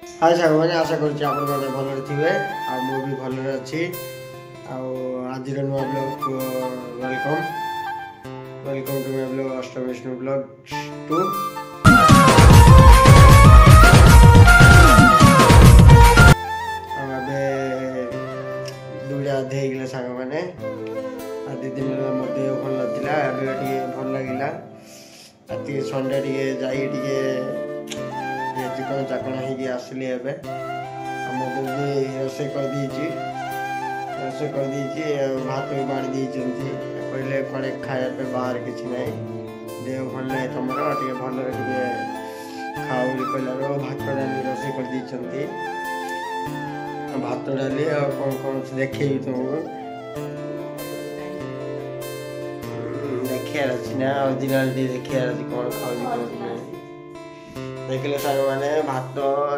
हाय साग मैंने आशा करुच्ची आप भल थे आ भी भल अच्छी आज नुआ blog welcome welcome to my blog Ashtavishnu blog 2 दुईटा अधे सांग मैंने दी दिन मो देह भल ना भल लगे संडे टे चिकन चाकण हो आसली रोसे भात भी बाड़ी कहले कड़े खायापे बाहर किसी ना देह भल ना तुम भल खाओ कहला भात डाली रोसे कर भात डाली कौन कौन देखे तुमको देखार अच्छी ना ओरिजिनालिटी देखार अच्छी कौन खाऊ देखिले साग मैंने भात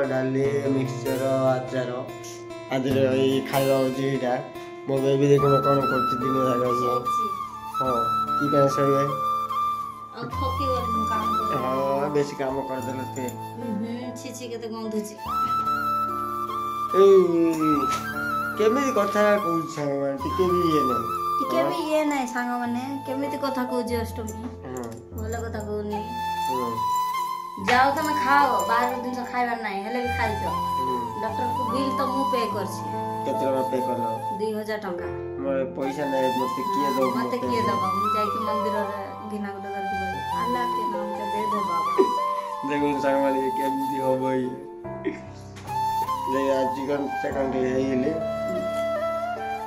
डाली मिक्सचर आचार आज खावा होता मो बेबी देख कौन कर दिन साग हाँ कि सही हाँ बेसी काम करदे केमी कथा कहूँ साग मैंने टिके भी ये नहीं सांग मैंने केमी कथा कहूँ अष्टमी भल कथा कहूनी जाओ तुम खाओ बाहर दिन खाइबार ना हेले भी खाइछ डॉक्टर को बिल तो मु पे करछि केते टका पे करलो 2000 टका मोर पैसा नै मते किए दो मु जाई के मंदिर रे घिना गुड करके बोली अल्लाह के नाम के दे दे बाबा देखो संग वाली केमती होबई ले आज चिकन सेकंड हेले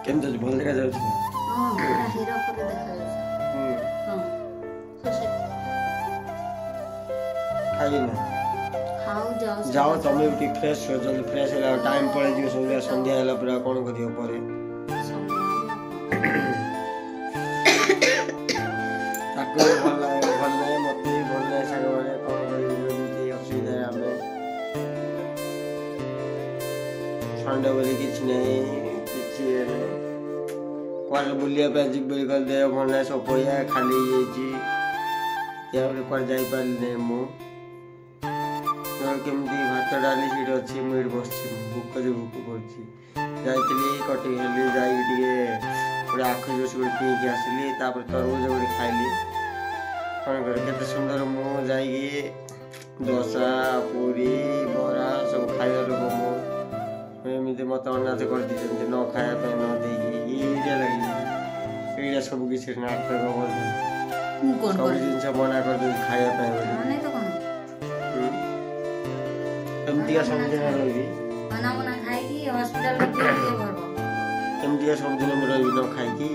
केम तो भल देखा जाउछ हां पूरा हीरा पर देखा जाउछ खाई ना खाओ जाओ तुम भी फ्रेश हो जल्दी फ्रेश है टाइम पड़े जो संध्या संध्या है पूरा कौन करियो परे ताको भल लागे मते भल लागे साग माने कौन करियो एमती असुविधा हमें संडे बोली किछ नहीं कोन बुलिया पे जिब बोली कर दे भल ना सपोया खाली येची या पर जाई पाले मु केमती भात डाली सीट अच्छी मुझे बस भूक भूक कर कटी हेली गोटे आख जोश गोटे पीक आसली तरबूज गोटे खाइली कौन कर सुंदर मुझे डोसा पूरी बरा सब खाइबा लोक मुझे मत अनाथ कर दी न खायापे न देगी लगे सब किसी नाटक सब जिन मना कर खायापे एमतिया समझे ना रही खाना बना खाई की हॉस्पिटल में के भरबो एमतिया समझे ना रही न खाई की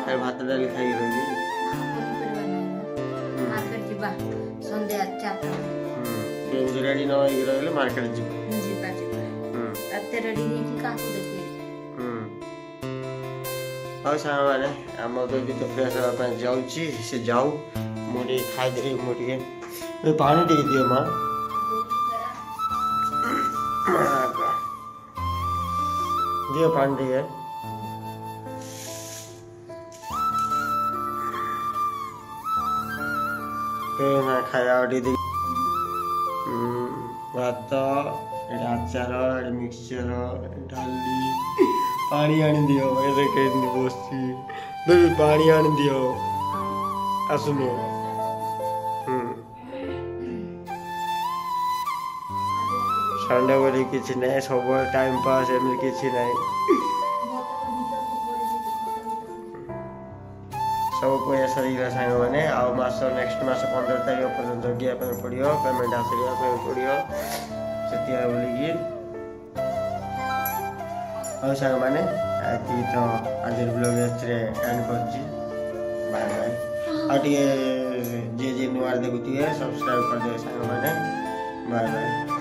खाई भात डाली खाई रही मार्केट जीवा संध्या 4 के रेडी न होई रहले मार्केट जीवा अते रेडी नहीं की का देखी और सारा माने हम भी तो फ्रेश होगा पे जाउची से जाऊ मोटी खाई दे मोटी पानी दे दियो मां दियो पानी है खाया भात आचार मिक्सचर डाली पानी आनी दियो बसी बेबी पानी आनी दियो आसुनो संडे बोली किसी ना सब टाइम पास एम किसी ना सब पैसा सरीगला सांग मैंने आस नेक्स्ट मास 15 तारीख पर्यटन जगिया पड़ो पेमेंट आसवा पड़ो से बोलिकी और सांग मैंने तो आज ब्लॉग एंड कर बाय बाय और जे नुआ देखुए सब्सक्राइब कर दे सांग मैंने बाय बाय।